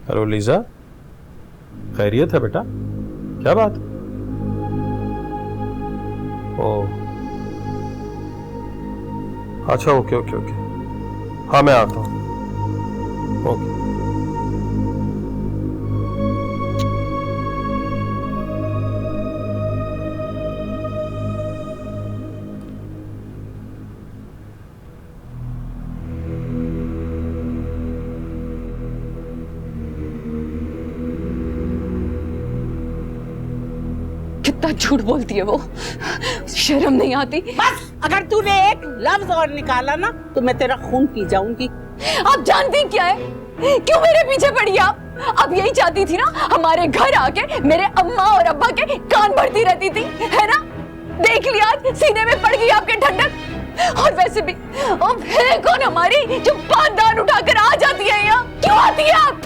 Hello Lisa, खैरियत है बेटा? क्या बात? ओ अच्छा, ओके ओके ओके, हाँ मैं आता हूँ। ओके। कितना झूठ बोलती है वो, शर्म नहीं आती? बस, अगर तूने एक लफ्ज और निकाला ना तो मैं तेरा खून पी जाऊंगी। आप जानती क्या है, क्यों मेरे पीछे पड़ी आप यही चाहती थी ना, हमारे घर आके मेरे अम्मा और अब्बा के कान भरती रहती थी, है ना? देख लिया, आज सीने में पड़ गई आपके ठंडक। और वैसे भी अब है कौन हमारी जो बात दान उठाकर आ जाती है यहाँ? क्यों आती है आप?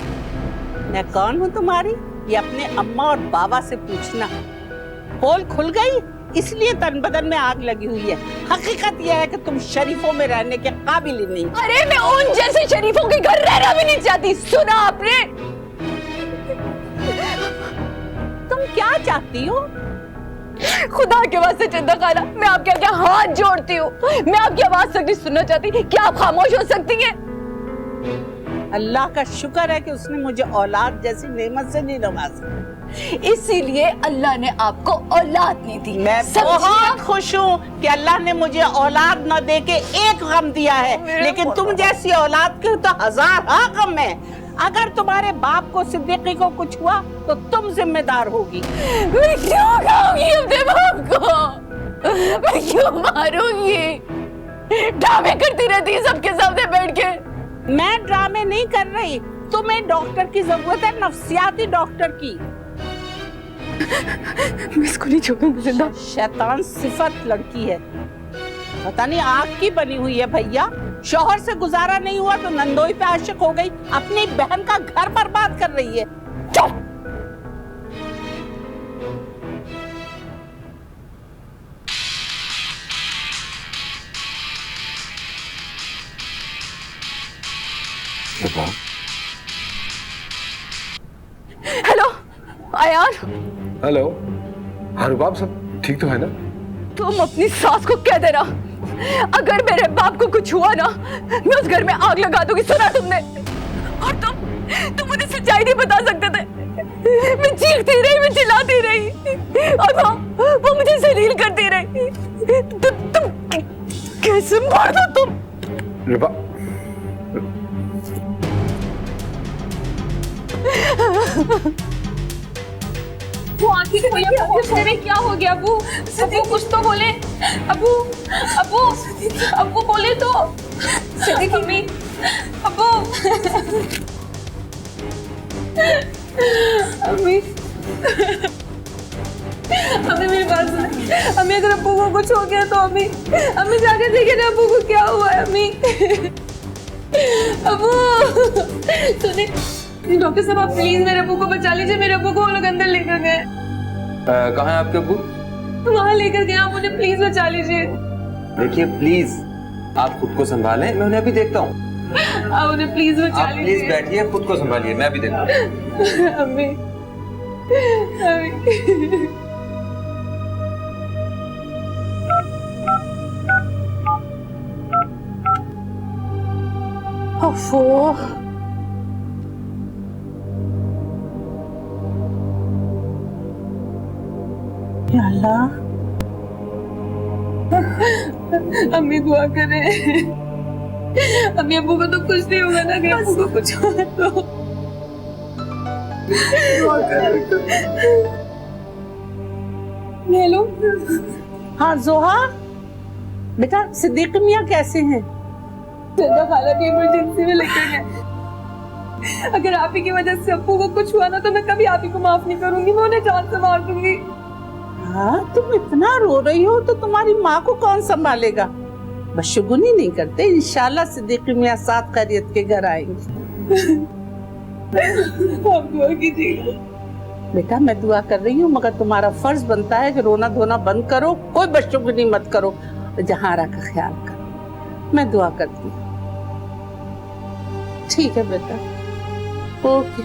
मैं कौन हूँ तुम्हारी, ये अपने अम्मा और बाबा से पूछना। पोल खुल गई इसलिए तन बदन में आग लगी हुई है। हकीकत यह है कि तुम शरीफों में रहने के काबिल ही नहीं। अरे मैं उन जैसे शरीफों के घर रहना भी नहीं चाहती। सुना आपने? तुम क्या चाहती हो? खुदा के वास्ते चंदा खाना, मैं आपके आगे हाथ जोड़ती हूँ, मैं आपकी आवाज तक नहीं सुनना चाहती। क्या आप खामोश हो सकती हैं? अल्लाह का शुक्र है कि उसने मुझे औलाद जैसी नेमत से नहीं नवाजा, इसीलिए अल्लाह ने आपको औलाद नहीं दी। मैं बहुत खुश हूँ कि अल्लाह ने मुझे औलाद न दे के एक गम दिया है, लेकिन तुम जैसी औलाद के तो हजार गम है। अगर तुम्हारे बाप को, सिद्दीकी को कुछ हुआ तो तुम जिम्मेदार होगी। मैं क्यों खाऊंगी अपने बाप को? मैं क्यों मारूंगी? ड्रामे करती रहती है सबके सामने बैठ के। मैं ड्रामे नहीं कर रही, तुम्हें डॉक्टर की जरूरत है, नफ्सियाती डॉक्टर की। मैं इसको नहीं छोड़ूंगी जिंदा। शैतान सिफत लड़की है, पता नहीं आग की बनी हुई है भैया। शौहर से गुजारा नहीं हुआ तो नंदोई पे आशिक हो गई, अपनी बहन का घर बर्बाद कर रही है। चुप! हेलो आयान। हेलो, हाँ रुबाब, सब ठीक तो है ना? तुम अपनी सास को कह देना, अगर मेरे बाप को कुछ हुआ ना, मैं उस घर में आग लगा दूंगी। सुना तुमने? और तुम मुझे सच्चाई नहीं बता सकते थे। मैं चीखती रही, मैं चिल्लाती रही, और वो मुझे जलील करती रही। तुम कैसे मार दो तुम? रुबाब, वो आंखें खोलिए, क्या हो गया अबू? अबू कुछ तो बोले। अबू अबू अबू बोले तो। सिद्दीकी, अबू। अम्मी, अम्मी मेरी बात सुन। अम्मी अगर अबू को कुछ हो गया तो अम्मी जाके देखे ना अबू को क्या हुआ है। अम्मी, अबू सुनिए डॉक्टर साहब, आप प्लीज मेरे अब्बू को बचा लीजिए। मेरे अब्बू को वो लोग अंदर लेकर गए। कहाँ है आपके अब्बू? वहाँ लेकर गए, आप उन्हें प्लीज बचा लीजिए। देखिए प्लीज आप खुद को संभालें, मैं उन्हें अभी देखता हूँ। आप उन्हें प्लीज बचा आप लीजिए। प्लीज बैठिए, खुद को संभालिए, मैं अभी देखता हूँ। अम्मी, ओफो, या अल्लाह। अम्मी दुआ करें। अम्मी अब्बू को तो कुछ नहीं होगा ना, अगर अब्बू को कुछ हुआ तो। दुआ करें। हेलो, हाँ जोहा बेटा, सिद्दीकी मियाँ कैसे हैं? चंदा खाला की इमरजेंसी में लेकर गए। अगर आप ही की वजह से अब्बू को कुछ हुआ ना तो मैं कभी आप ही को माफ नहीं करूंगी, मैं उन्हें जान से मार दूंगी। हाँ, तुम इतना रो रही हो तो तुम्हारी माँ को कौन संभालेगा? बस शुगुनी नहीं करते, इंशाल्लाह सिद्दीकी मियाँ साथ खैरियत के घर आएंगे। आप दुआ कीजिएगा। बेटा मैं दुआ कर रही हूँ, मगर तुम्हारा फर्ज बनता है कि रोना धोना बंद करो, कोई बदशुगनी मत करो, जहारा का ख्याल करो। मैं दुआ करती हूँ। ठीक है बेटा, ओके।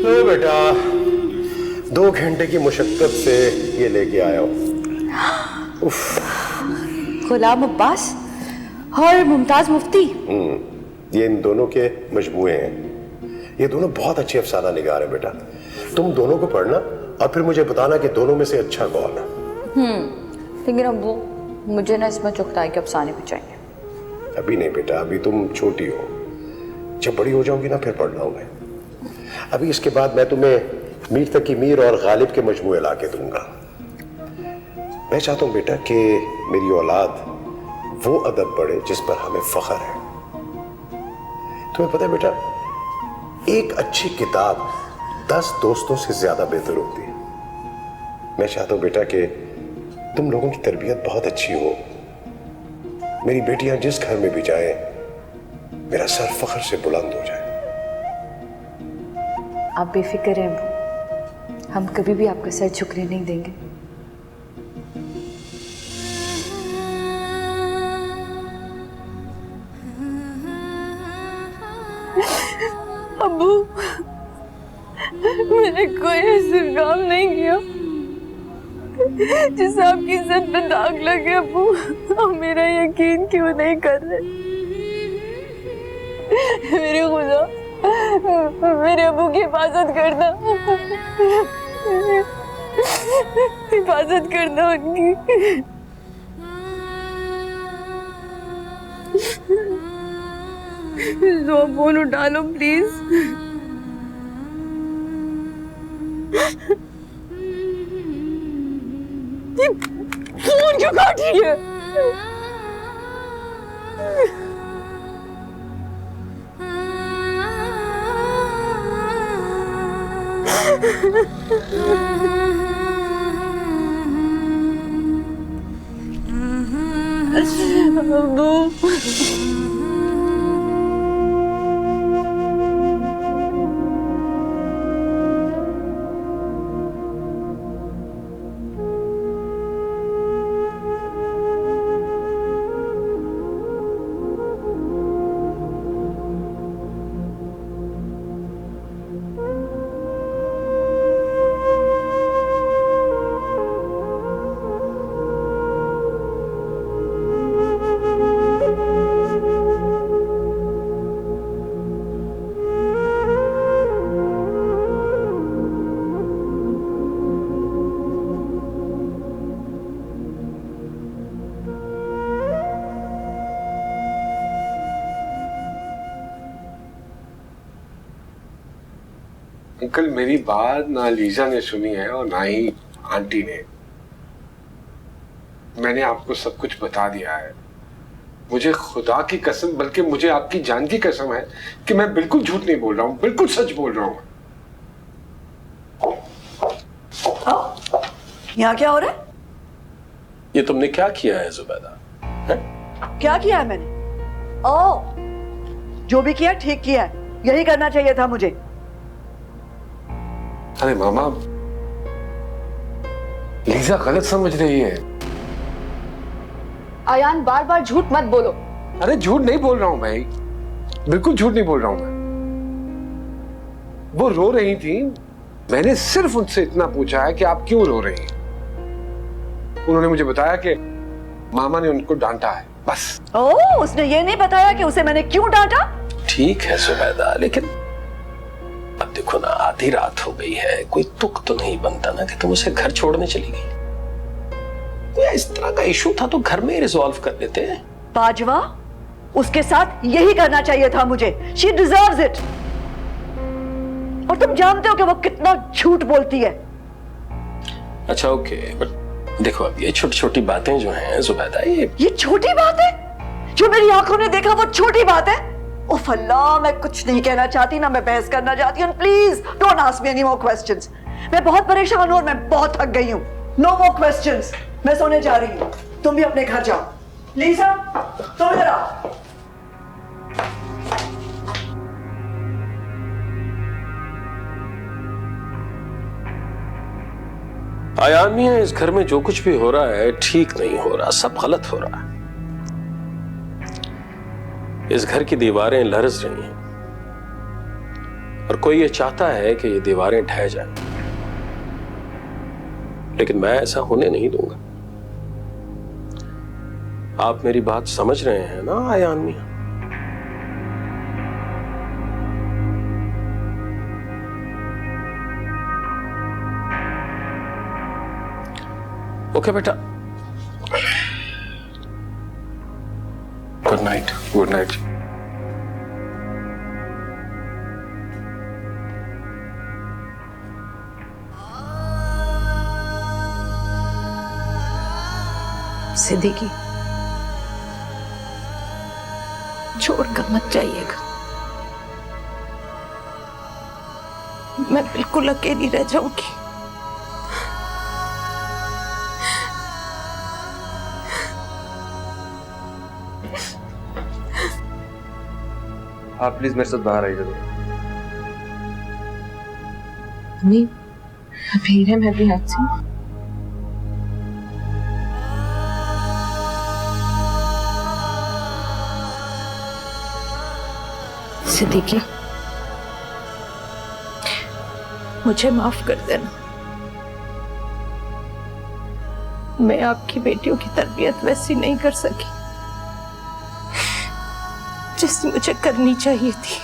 लो बेटा, 2 घंटे की मुशक्कत से ये लेके आया हूँ। गुलाम अब्बास और मुमताज मुफ्ती। ये इन दोनों के मजमूए हैं। ये दोनों बहुत अच्छे अफसाना निगार हैं बेटा। तुम दोनों को पढ़ना और फिर मुझे बताना कि दोनों में से अच्छा कौन है। लेकिन अब्बू, मुझे ना इसमें चुगताई के अफसाने भी चाहिए। अभी नहीं बेटा, अभी तुम छोटी हो। जब बड़ी हो जाओगी ना फिर पढ़ना होगा। अभी इसके बाद मैं तुम्हें मीर तकी मीर और गालिब के मजमूए ला के दूंगा। मैं चाहता हूं बेटा कि मेरी औलाद वो अदब पढ़े जिस पर हमें फख्र है। तुम्हें पता है बेटा, एक अच्छी किताब 10 दोस्तों से ज्यादा बेहतर होती है। मैं चाहता हूं बेटा कि तुम लोगों की तरबियत बहुत अच्छी हो। मेरी बेटियां जिस घर में भी जाएं, मेरा सर फख्र से बुलंद हो जाए। आप बेफिक्र हैं अब्बू, हम कभी भी आपका सर झुकने नहीं देंगे। अब्बू, मैंने कोई ऐसा काम नहीं किया जिससे आपकी इज्जत पे दाग लगे। अब्बू, आप मेरा यकीन क्यों नहीं कर रहे? मेरे खुदा, मेरे अब्बू की हिफाजत करना, हिफाजत करना उनकी। लो फोन उठा लो प्लीज। फोन क्यों काट रही है? अब्बू, अंकल, मेरी बात ना लीजा ने सुनी है और ना ही आंटी ने। मैंने आपको सब कुछ बता दिया है। मुझे खुदा की कसम, बल्कि मुझे आपकी जान की कसम है कि मैं बिल्कुल झूठ नहीं बोल रहा हूँ, बिल्कुल सच बोल रहा हूँ। यहाँ क्या हो रहा है? ये तुमने क्या किया है जुबैदा? क्या किया है मैंने? जो भी किया ठीक किया है, यही करना चाहिए था मुझे। अरे मामा, लीजा गलत समझ रही है। आयान, बार बार झूठ मत बोलो। अरे झूठ नहीं बोल रहा हूं भाई, बिल्कुल झूठ नहीं बोल रहा हूं मैं। वो रो रही थी, मैंने सिर्फ उनसे इतना पूछा है कि आप क्यों रो रही हैं। उन्होंने मुझे बताया कि मामा ने उनको डांटा है, बस। उसने ये नहीं बताया कि उसे मैंने क्यों डांटा? ठीक है जुबैदा, लेकिन अब देखो ना, आधी रात हो गई है, कोई तुक तो नहीं बनता ना कि तुम उसे घर छोड़ने चली गई। कोई इस तरह का इशू था तो घर में ही रिजॉल्व कर लेते हैं। बाजवा, उसके साथ यही करना चाहिए था मुझे। She deserves it। और तुम जानते हो कि वो कितना झूठ बोलती है। अच्छा ओके, बट देखो अब ये छोटी छोटी बातें जो हैं जुबैदा, ये छोटी बात है? जो मेरी आंखों ने देखा वो छोटी बात है? उफ अल्लाह, मैं कुछ नहीं कहना चाहती, ना मैं बहस करना चाहती हूँ। Please don't ask me any more questions. मैं बहुत परेशान हूँ और मैं बहुत थक गई हूँ। No more questions. मैं सोने जा रही हूँ, तुम भी अपने घर जाओ। लीजा, तुम इधर आओ। आयान मियां, इस घर में जो कुछ भी हो रहा है ठीक नहीं हो रहा, सब गलत हो रहा है। इस घर की दीवारें लरज रही हैं और कोई ये चाहता है कि ये दीवारें ढह जाएं, लेकिन मैं ऐसा होने नहीं दूंगा। आप मेरी बात समझ रहे हैं ना आयान मियां? ओके बेटा, good night. Good night. Siddiqui, छोड़कर मत जाइएगा। मैं बिल्कुल अकेली रह जाऊंगी। आप प्लीज मेरे साथ बाहर आइए। मम्मी, भीड़ है, मैं भी हाथ से। सिद्दीकी, मुझे माफ कर देना। मैं आपकी बेटियों की तरबियत वैसी नहीं कर सकी जैसी मुझे करनी चाहिए थी।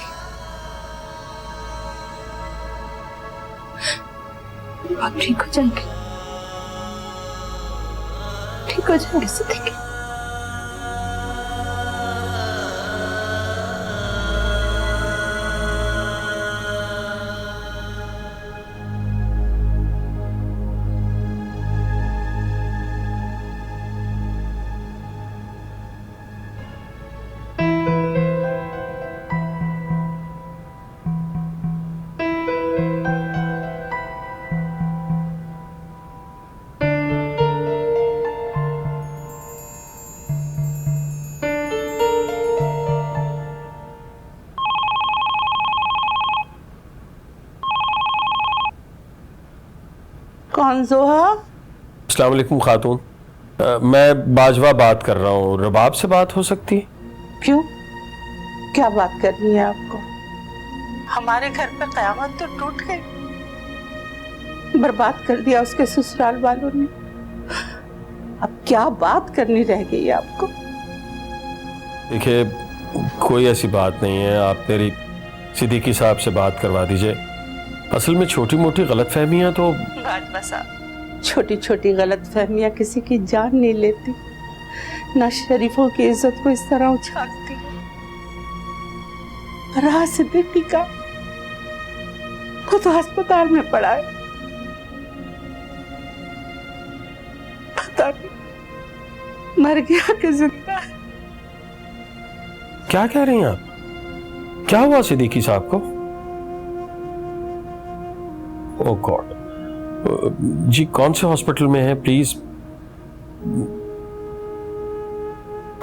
आप ठीक हो जाएंगे, ठीक हो जाएंगे सिद्दीकी। कौन जोहा? अस्सलाम वालेकुम खातून, मैं बाजवा बात कर रहा हूँ। रबाब से बात हो सकती है? क्यों, क्या बात करनी है आपको? हमारे घर पे कयामत तो टूट गई, बर्बाद कर दिया उसके ससुराल वालों ने। अब क्या बात करनी रह गई है आपको? देखिए, कोई ऐसी बात नहीं है, आप मेरी सिद्दीकी साहब से बात करवा दीजिए। असल में छोटी मोटी गलतफहमियां तो छोटी छोटी गलतफहमियां किसी की जान नहीं लेती, ना शरीफों की इज्जत को इस तरह उछालती। रहा सिद्दीकी का, वो तो अस्पताल में पड़ा है, पता नहीं मर गया कि जिंदा है। क्या कह रही हैं आप? क्या हुआ सिद्दीकी साहब को? ओह गॉड, जी कौन से हॉस्पिटल में है प्लीज?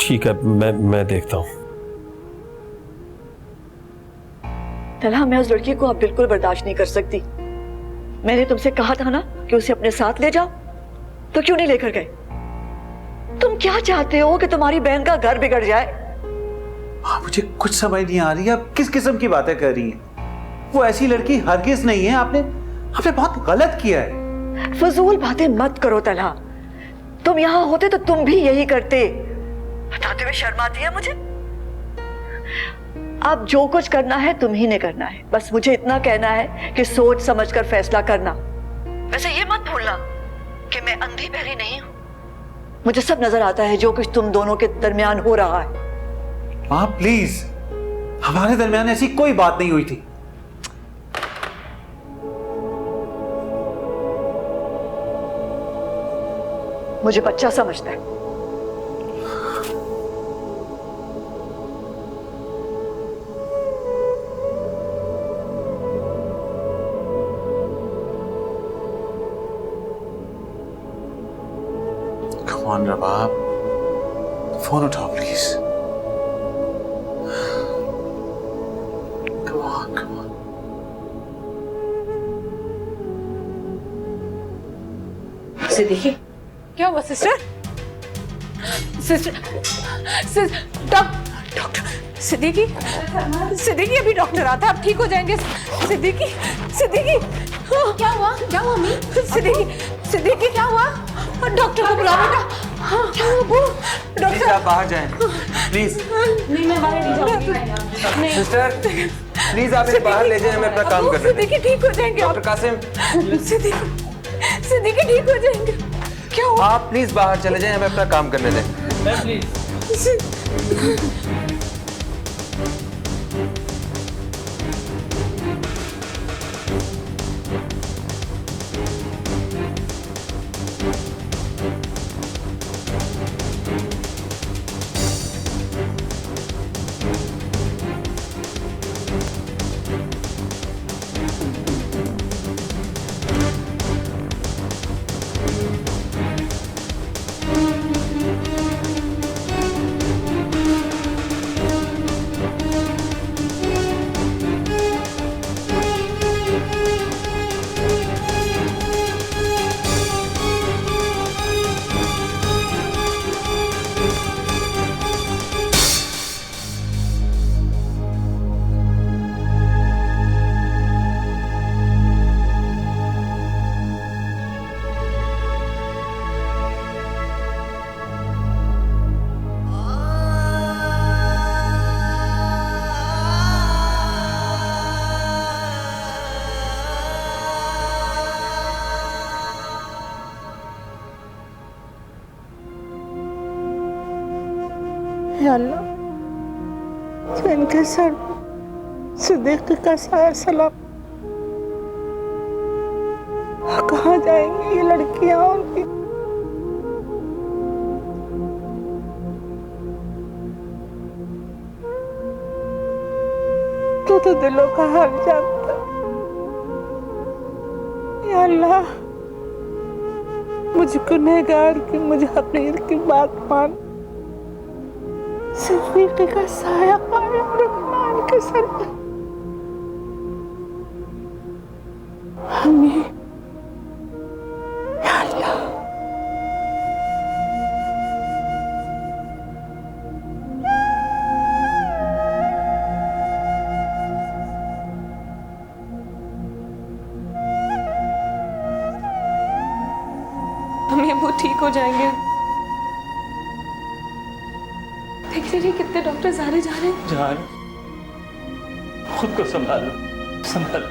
ठीक है, मैं देखता हूं। तलहा, मैं उस लड़की को अब बिल्कुल बर्दाश्त नहीं कर सकती। मैंने तुमसे कहा था ना कि उसे अपने साथ ले जाओ, तो क्यों नहीं लेकर गए? तुम क्या चाहते हो कि तुम्हारी बहन का घर बिगड़ जाए? मुझे कुछ समझ नहीं आ रही है, आप किस किस्म की बातें कर रही हैं? वो ऐसी लड़की हरगिज नहीं है। आपने बहुत गलत किया है। फजूल बातें मत करो तलहा, तुम यहां होते तो तुम भी यही करते। बताते हुए शर्म आती है मुझे। अब जो कुछ करना है तुम ही ने करना है, बस मुझे इतना कहना है कि सोच समझकर फैसला करना। वैसे ये मत भूलना कि मैं अंधी बहरी नहीं हूं, मुझे सब नजर आता है जो कुछ तुम दोनों के दरमियान हो रहा है। आप प्लीज, हमारे दरमियान ऐसी कोई बात नहीं हुई थी। मुझे बच्चा समझता है। कम ऑन रबाब, फोन उठाओ please. Come on come on. Siddiqui, क्या हुआ सिस्टर? डॉक्टर सिद्दीकी, सिद्दीकी अभी डॉक्टर आता है, आप ठीक हो जाएंगे। सिद्दीकी, सिद्दीकी, क्या हुआ अम्मी? सिद्दीकी क्या हुआ? डॉक्टर को बुलाओ बेटा। हाँ, क्या हुआ वो? प्लीज डॉक्टर, आप बाहर जाएं प्लीज। नहीं, मैं बाहर नहीं जाऊंगी। सिस्टर प्लीज आप इसे बाहर ले जाएं, हमें अपना काम करने दें। सिद्दीकी ठीक हो जाएंगे डॉक्टर कासिम, सिद्दीकी ठीक हो जाएंगे। क्या हुआ? आप प्लीज बाहर चले जाएं, हमें अपना काम करने दें। या अल्लाह, तो इनके सर सिद्दीकी का साया सलाम। कहाँ जाएंगी ये लड़कियां उनकी? तू तो दिलों का हाल जानता। या अल्लाह, मुझ गुनहगार की, मुझे हकीर की बात मान। सिद्दीकी का साया कायम रखना इनके सर पर। आमीन या अल्लाह। अम्मी वो ठीक हो जाएंगे। देख लीजिए कितने डॉक्टर्स आ रहे जा रहे हैं। जा रहे, खुद को संभालो, संभालो।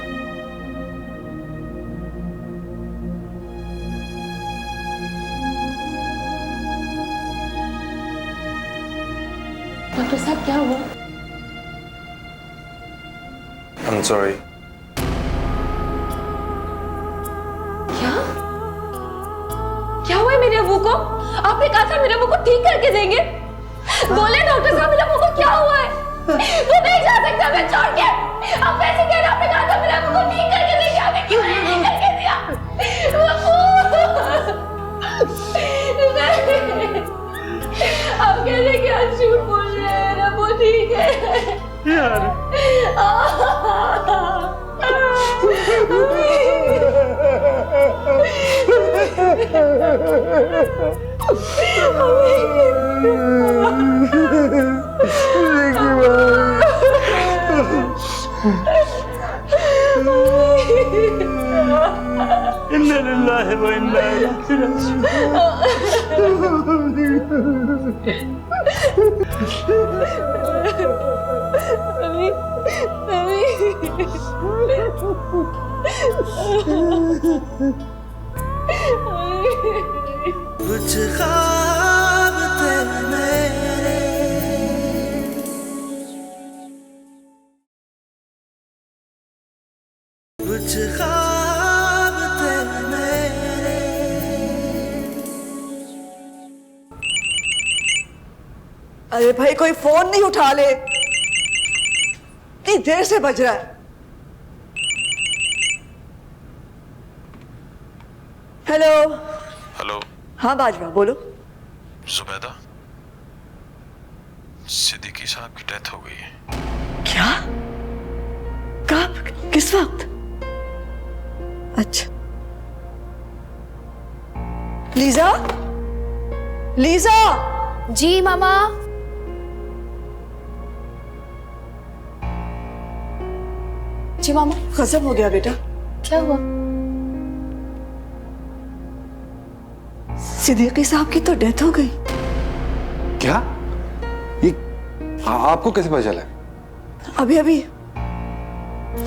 डॉक्टर साहब क्या हुआ? I'm sorry. क्या हुआ है मेरे अबू को? आपने कहा था मेरे अबू को ठीक करके देंगे। बोले डॉक्टर साहब मेरे अबू को क्या हुआ है? वो नहीं जा सकता मैं छोड़ के। आप कैसे कह रहे? आपने कहा था मेरे अबू को ठीक करके देंगे, आपने क्यों नहीं करके दिया? आप कह रहे कि आज झूठ बोल रहे हैं, मेरा अबू ठीक है यार। इन्ना लिल्लाहि व इन्ना इलैहि कुछ ख्वाब थे मेरे, कुछ ख्वाब थे मेरे। अरे भाई कोई फोन नहीं उठा ले, इतनी देर से बज रहा है। हेलो। हेलो। हाँ बाजवा बोलो। जुबैदा, सिद्दीकी साहब की डेथ हो गई है। क्या? कब? किस वक्त? अच्छा। Lisa, Lisa. जी मामा। जी मामा। खत्म हो गया बेटा। क्या हुआ? सिद्दीकी साहब की तो डेथ हो गई। क्या? ये आपको कैसे पता चला? अभी अभी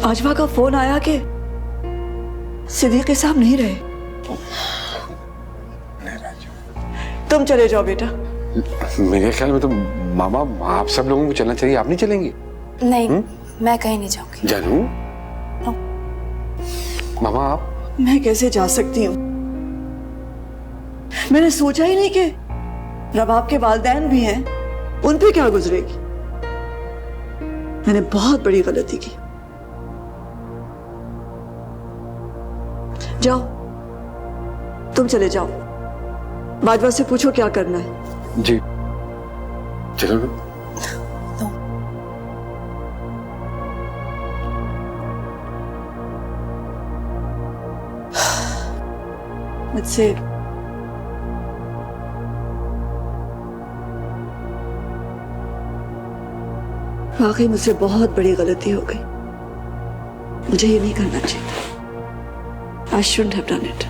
आजमा का फोन आया कि सिद्दीकी साहब नहीं रहे। तुम चले जाओ बेटा। मेरे ख्याल में तो मामा आप सब लोगों को चलना चाहिए, आप नहीं चलेंगी? नहीं, मैं कहीं नहीं जाऊंगी। जानू, मामा आप? मैं कैसे जा सकती हूँ? मैंने सोचा ही नहीं कि रबाब के वालिदैन भी हैं, उन पे क्या गुजरेगी। मैंने बहुत बड़ी गलती की। जाओ, तुम चले जाओ। बाजवा से पूछो क्या करना है। जी चलो ना। मुझसे वाकई मुझसे बहुत बड़ी गलती हो गई। मुझे ये नहीं करना चाहिए। I shouldn't have done it.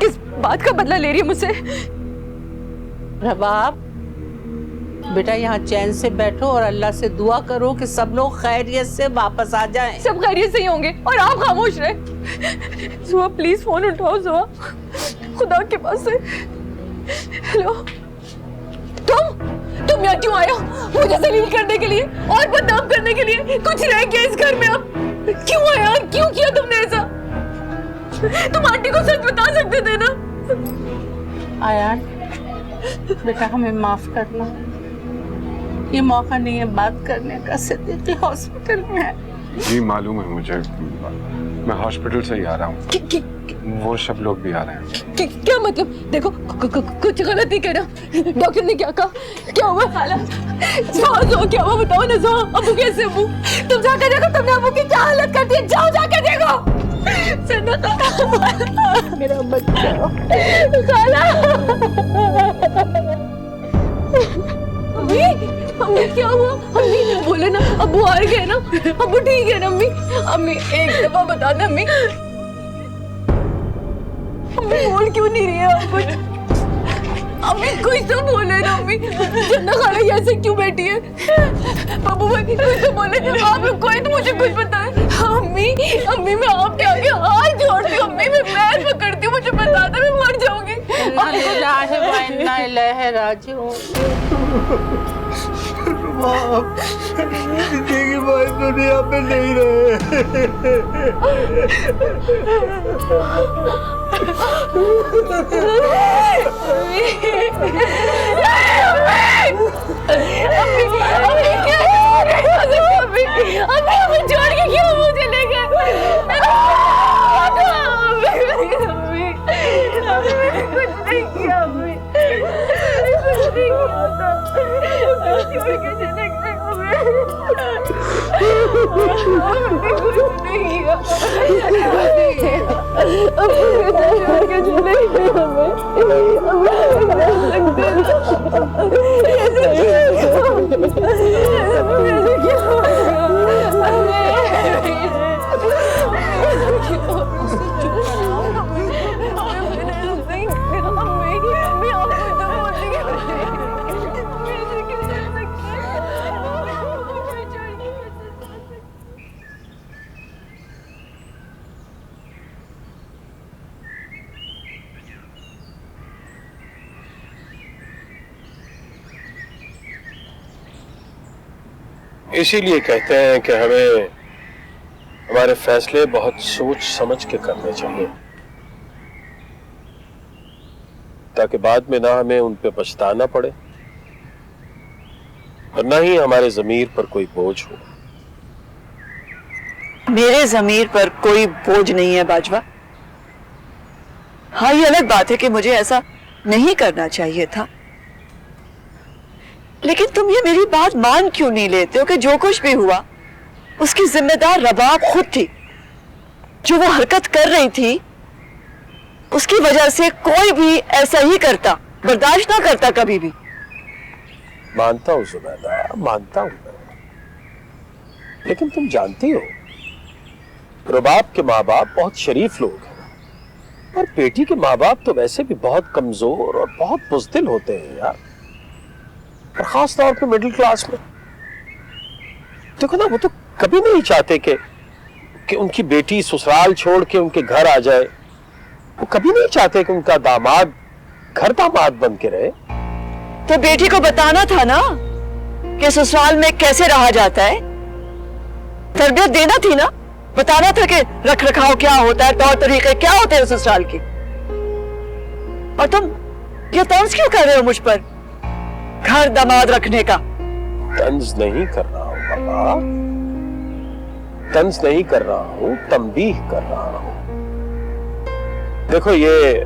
किस बात का बदला ले रही है मुझसे? रबाब, बेटा यहाँ चैन से बैठो और अल्लाह से दुआ करो कि सब लोग खैरियत से वापस आ जाएं। सब खैरियत से ही होंगे और आप खामोश रहे। सुहा प्लीज फोन उठाओ। सुहा, खुदा के पास से। हेलो, तुम यहाँ क्यों आए हो? मुझे जलील करने के लिए और बदनाम करने के लिए? कुछ रह गया इस घर में अब? क्यों आया? क्यों किया तुमने ऐसा? तुम आंटी को सच बता सकते थे ना? आयान, बेटा हमें माफ करना, ये मौका नहीं है बात करने का। सिद्दीकी हॉस्पिटल में है। जी मालूम है मुझे, मैं हॉस्पिटल से ही आ रहा हूँ। वो सब लोग भी आ रहे हैं। क्या मतलब? देखो कुछ गलत नहीं करा। डॉक्टर ने क्या कहा? क्या हुआ? खाला क्या हुआ बताओ ना। अबू कैसे? अबू तुम जाकर देखो, तुमने अबू की क्या हालत कर दी। जाओ जाकर देखो। मेरा बच्चा खाला। अम्मी क्या हुआ? अम्मी बोले ना, अबू हार गए ना? अबू ठीक है ना? अम्मी अम्मी एक दफा बता दे। अम्मी अम्मी बोल क्यों नहीं रही है आप कुछ? अम्मी कुछ तो बोले ना। अम्मी जन्नत खाला ऐसे क्यों बैठी है? बाबू भाई कुछ तो बोले। आप लोग कोई तो मुझे कुछ बताए। अम्मी अम्मी मैं आपके आगे हाथ जोड़ती हूँ। अम्मी मैं पैर पकड़ती हूँ, मुझे बता दे, मैं मर जाऊंगी। जिंदगी भाई दुनिया पे नहीं रहे। अम्मी छोड़ के क्यों मुझे ले गए? कुछ नहीं किया। अम्मी कुछ नहीं किया था। छोड़ के चले गए। कुछ नहीं किया। छोड़ के चले गए। इसीलिए कहते हैं कि हमें हमारे फैसले बहुत सोच समझ के करने चाहिए, ताकि बाद में ना हमें उन पे पछताना पड़े और ना ही हमारे ज़मीर पर कोई बोझ हो। मेरे ज़मीर पर कोई बोझ नहीं है बाजवा। हाँ, ये अलग बात है कि मुझे ऐसा नहीं करना चाहिए था, लेकिन तुम ये मेरी बात मान क्यों नहीं लेते हो कि जो कुछ भी हुआ उसकी जिम्मेदार रबाब खुद थी। जो वो हरकत कर रही थी उसकी वजह से कोई भी ऐसा ही करता, बर्दाश्त ना करता कभी भी। मानता हूं जुबैदा, मानता हूं मैं, लेकिन तुम जानती हो रबाब के माँ बाप बहुत शरीफ लोग हैं, और बेटी के माँ बाप तो वैसे भी बहुत कमजोर और बहुत बुज़दिल होते हैं यार, और खास तौर पे मिडिल क्लास में। देखो ना, वो तो कभी नहीं चाहते कि उनकी बेटी ससुराल छोड़ के उनके घर आ जाए। वो कभी नहीं चाहते कि उनका दामाद घर दामाद बन के रहे। तो बेटी को बताना था ना कि ससुराल में कैसे रहा जाता है, तरबियत देना थी ना, बताना था कि रख रखाव क्या होता है, तौर तरीके क्या होते हैं ससुराल के। और तुम ये तंज क्यों कर रहे हो मुझ पर, घर दामाद रखने का? तंज नहीं कर रहा हूं बाबा, तंज नहीं कर रहा हूं, तंबीह कर रहा हूं। देखो, ये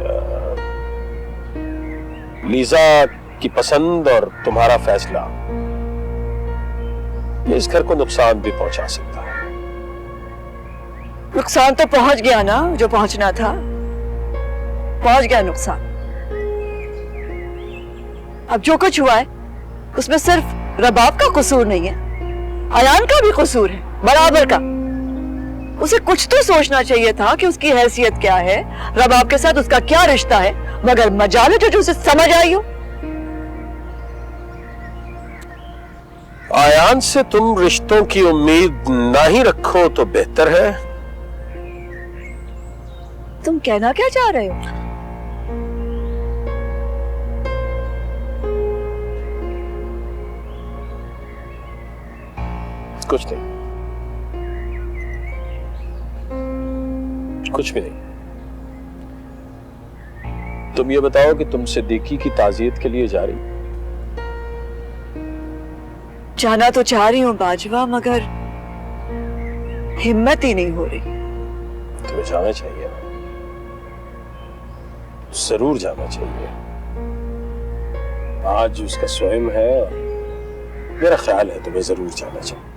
लीजा की पसंद और तुम्हारा फैसला ये इस घर को नुकसान भी पहुंचा सकता है। नुकसान तो पहुंच गया ना, जो पहुंचना था पहुंच गया नुकसान। अब जो कुछ हुआ है उसमें सिर्फ रबाब का कसूर नहीं है, अयान का भी कसूर है बराबर का। उसे कुछ तो सोचना चाहिए था कि उसकी हैसियत क्या है, रबाब के साथ उसका क्या रिश्ता है, मगर मजाल है जो उसे समझ आई हो। आयान से तुम रिश्तों की उम्मीद ना ही रखो तो बेहतर है। तुम कहना क्या चाह रहे हो? कुछ नहीं, कुछ भी नहीं। तुम ये बताओ कि तुम सिद्दीकी की ताज़ियत के लिए जा रही? जाना तो चाह रही हूँ बाजवा, मगर हिम्मत ही नहीं हो रही। तुम्हें जाना चाहिए ना, जरूर जाना चाहिए। आज उसका स्वयं है, मेरा ख्याल है तुम्हें जरूर जाना चाहिए।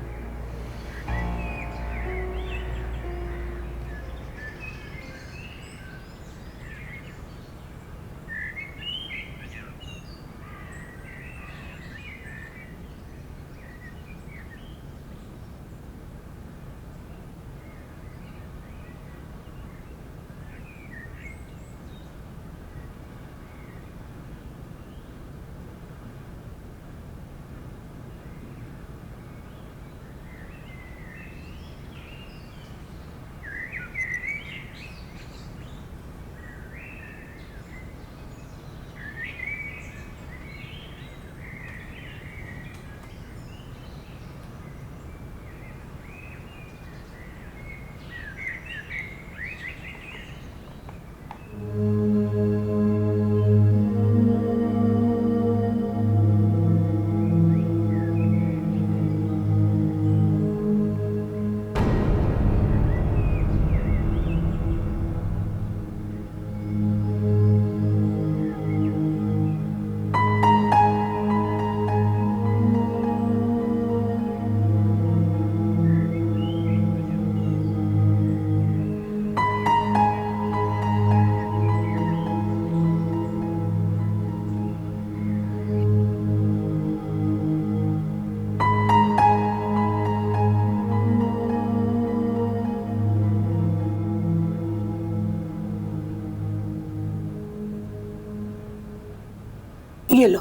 ये लो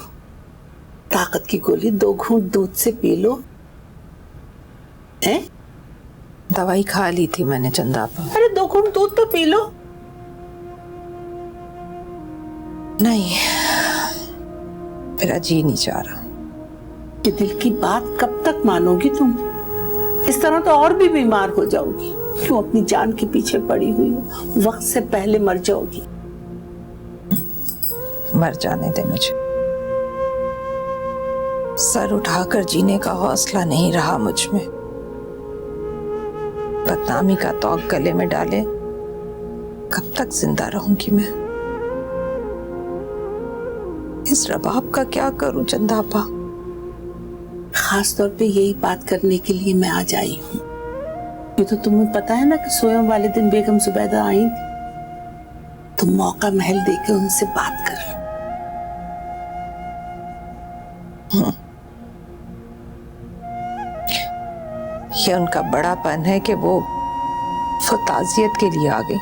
ताकत की गोली, 2 घूंट दूध से पी लो। हैं? दवाई खा ली थी मैंने चंदापा। अरे 2 घूंट दूध तो पी लो। नहीं, मेरा जी नहीं चाह रहा। ये दिल की बात कब तक मानोगी तुम? इस तरह तो और भी बीमार हो जाओगी। क्यों अपनी जान के पीछे पड़ी हुई हो? वक्त से पहले मर जाओगी। मर जाने दे मुझे, सर उठाकर जीने का हौसला नहीं रहा मुझ में। बदनामी का तौक गले में डाले कब तक जिंदा रहूंगी मैं? इस रबाब का क्या करूं चंदापा? खास तौर पे यही बात करने के लिए मैं आज आई हूँ। ये तो तुम्हें पता है ना कि स्वयं वाले दिन बेगम जुबैदा आई थी, तुम मौका महल देके उनसे बात कर लो। ये उनका बड़ापन है कि वो ताजियत के लिए आ गई,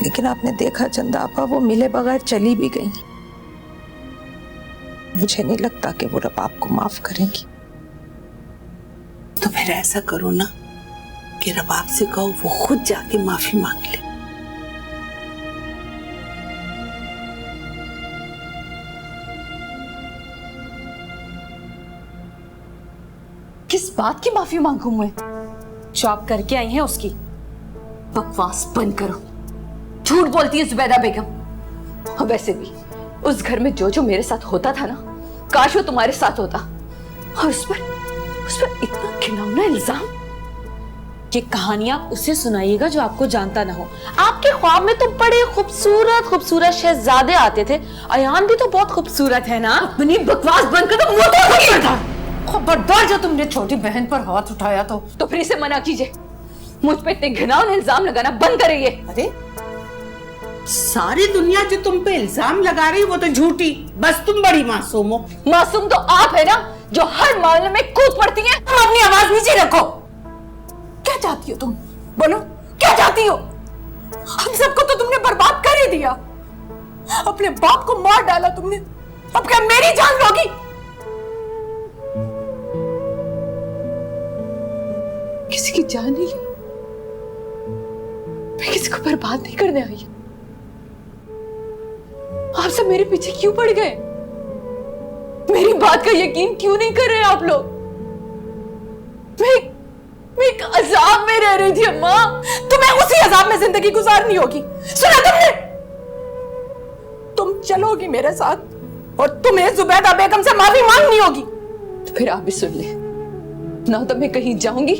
लेकिन आपने देखा चंदापा, वो मिले बगैर चली भी गई। मुझे नहीं लगता कि वो रबाब को माफ करेंगी। तो फिर ऐसा करो ना कि रबाब से कहो वो खुद जाके माफी मांग ले। किस बात की माफी मांगू मैं? जो आप करके आई हैं उसकी। बकवास बंद करो, झूठ बोलती है जुबैदा बेगम। और वैसे भी उस घर में जो जो मेरे साथ होता था ना, काश वो तुम्हारे साथ होता। और उस पर इतना घिनौना इल्जाम। ये कहानियां उसे सुनाइएगा जो आपको जानता ना हो। आपके ख्वाब में तो बड़े खूबसूरत खूबसूरत शहजादे आते थे। अयान भी तो बहुत खूबसूरत है ना। अपनी बकवास बंद कर दो, मुंह तोड़। खबरदार जो तुमने छोटी बहन पर हाथ उठाया तो फिर इसे मना कीजिए। मुझ पे इतने घिनौने इल्जाम लगाना बंद करिए। अरे सारी दुनिया जो तुम पे इल्जाम लगा रही वो तो झूठी, बस तुम बड़ी मासूम हो। मासूम तो आप है ना, जो हर मामले में कूद पड़ती हैं। तुम अपनी आवाज नीचे रखो। क्या चाहती हो तुम? बोलो, क्या चाहती हो? हम सबको तो तुमने बर्बाद कर ही दिया। अपने बाप को मार डाला तुमने, अब क्या मेरी जान लोगी? किसी की जान नहीं ली, मैं किसी को बर्बाद नहीं करने आई। आप सब मेरे पीछे क्यों पड़ गए? मेरी बात का यकीन क्यों नहीं कर रहे आप लोग? मैं एक अजाब में रह रही थी अम्मा। तुम्हें उसी अजाब में जिंदगी गुजारनी होगी। सुना तुमने? तुम चलोगी मेरे साथ और तुम्हें जुबैदा बेगम से माफी मांगनी होगी। तो फिर आप भी सुन ले, ना तो मैं कहीं जाऊंगी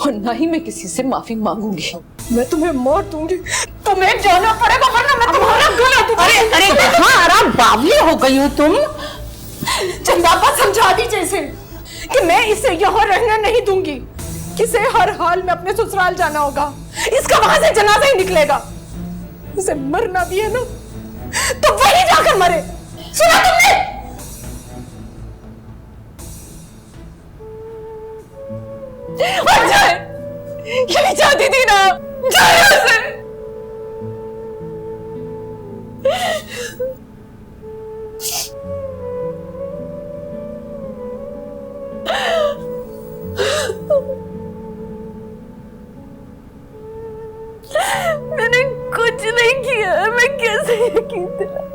और ना ही मैं किसी से माफी मांगूंगी। मैं तुम्हें मार दूंगी, तुम्हें जाना पड़ेगा वरना मैं तुम्हारा गला दूंगी। अरे कहाँ आराम बावली हो गई हो तुम? चंदापा समझा दीजिए इसे कि मैं इसे यहाँ रहने नहीं दूंगी। इसे हर हाल में अपने ससुराल जाना होगा। इसका वहां से जनाजा ही निकलेगा। इसे मरना भी है ना तो वहीं जाकर मरे। सुना तुमने? और जाए, यही चाहती थी ना, जाए यहाँ से। मैंने कुछ नहीं किया, मैं कैसे यकीन दिला?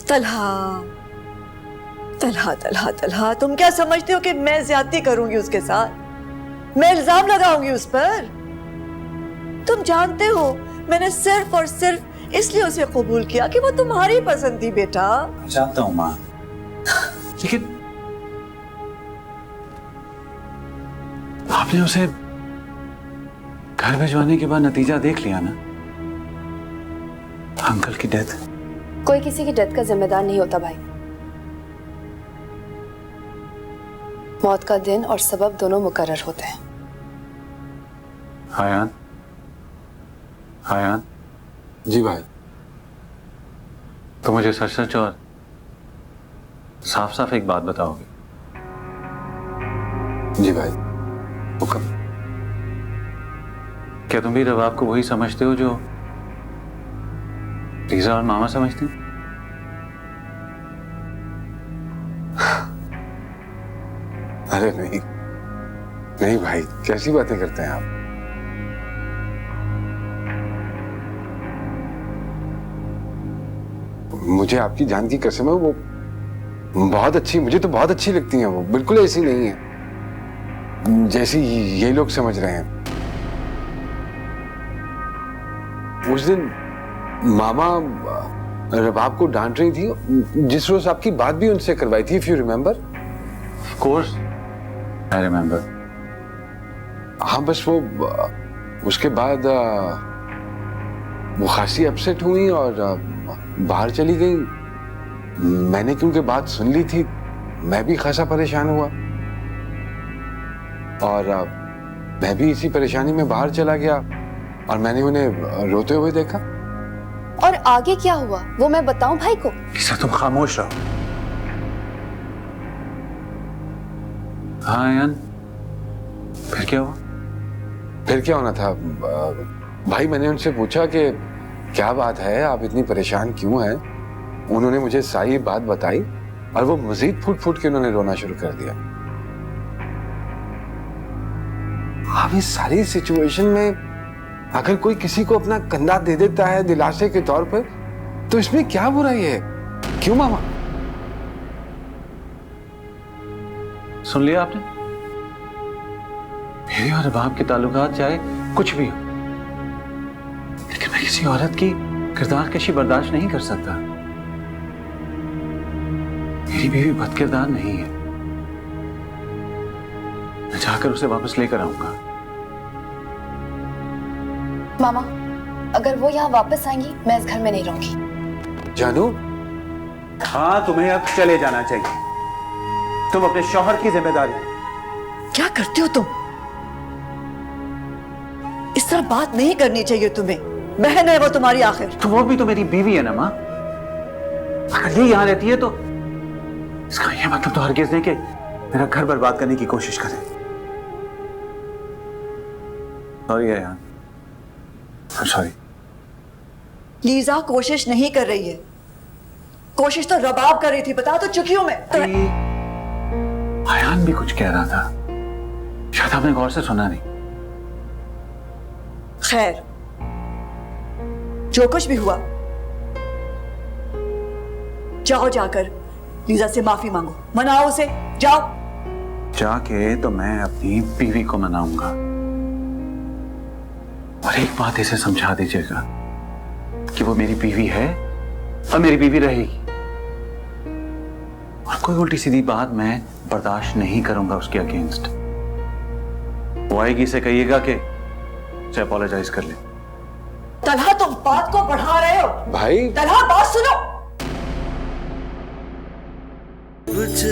तलहा तलहा तलहा तलहा, तुम क्या समझते हो कि मैं ज्यादती करूंगी उसके साथ? मैं इल्जाम लगाऊंगी उस पर? तुम जानते हो मैंने सिर्फ और सिर्फ इसलिए उसे कबूल किया कि वो तुम्हारी पसंद थी बेटा। जानता हूं माँ, लेकिन आपने उसे घर भिजवाने के बाद नतीजा देख लिया ना। अंकल की डेथ। कोई किसी की डेथ का जिम्मेदार नहीं होता भाई। मौत का दिन और सबब दोनों मुकर्रर होते हैं। आयान, आयान जी भाई। तो मुझे सच सच और साफ साफ एक बात बताओगे? जी भाई। हुक्म। क्या तुम भी रबाब को वही समझते हो जो रीजा और मामा समझते हैं? अरे नहीं नहीं भाई, कैसी बातें करते हैं आप? मुझे आपकी जान की कसम है, वो बहुत अच्छी, मुझे तो बहुत अच्छी लगती हैं। वो बिल्कुल ऐसी नहीं है जैसी ये लोग समझ रहे हैं। उस दिन मामा रबाब को डांट रही थी जिस रोज आपकी बात भी उनसे करवाई थी, if you remember. Of course I remember. हाँ, बस वो उसके बाद वो खासी अपसेट हुई और बाहर चली गई। मैंने क्योंकि बात सुन ली थी, मैं भी खासा परेशान हुआ और मैं भी इसी परेशानी में बाहर चला गया और मैंने उन्हें रोते हुए देखा। और आगे क्या हुआ वो मैं बताऊं भाई को? लिसा तुम खामोश रहो। हाँ यान, फिर क्या हुआ? फिर क्या होना था भाई, मैंने उनसे पूछा कि क्या बात है, आप इतनी परेशान क्यों हैं। उन्होंने मुझे सारी बात बताई और वो मजीद फूट फूट के उन्होंने रोना शुरू कर दिया। अब इस सारी सिचुएशन में अगर कोई किसी को अपना कंधा दे देता है दिलासे के तौर पर, तो इसमें क्या बुराई है? क्यों मामा? सुन लिया आपने? मेरे और रबाब के ताल्लुकात चाहे कुछ भी हो, लेकिन मैं किसी औरत की किरदार कशी बर्दाश्त नहीं कर सकता। मेरी बीवी बदकिरदार नहीं है। मैं जाकर उसे वापस लेकर आऊंगा। मामा, अगर वो यहाँ वापस आएंगी मैं इस घर में नहीं रहूंगी। जानू? हाँ, तुम्हें अब चले जाना चाहिए। तुम अपने शौहर की जिम्मेदारी। क्या करते हो तुम? इस तरह बात नहीं करनी चाहिए तुम्हें। बहन है वो तुम्हारी आखिर। तो वो भी तो मेरी बीवी है ना माँ। अगर ये यहाँ रहती है तो इसका ये मतलब तो हरगिज़ नहीं कि मेरा घर बर्बाद करने की कोशिश करे। सॉरी है यार, सॉरी। लीजा कोशिश नहीं कर रही है, कोशिश तो रबाब कर रही थी। बता तो चुकी हूं मैं। आयान भी कुछ कह रहा था, शायद आपने गौर से सुना नहीं। खैर, जो कुछ भी हुआ, जाओ जाकर लीजा से माफी मांगो, मनाओ उसे। जाओ। जाके तो मैं अपनी बीवी को मनाऊंगा। और एक बात इसे समझा दीजिएगा कि वो मेरी बीवी है और मेरी बीवी रहेगी, और कोई उल्टी सीधी बात मैं बर्दाश्त नहीं करूंगा उसके अगेंस्ट। वो आएगी, इसे कहिएगा कि उसे अपोलोजाइज कर ले। तलहा, तुम बात को बढ़ा रहे हो। भाई तलहा, बात सुनो। कुछ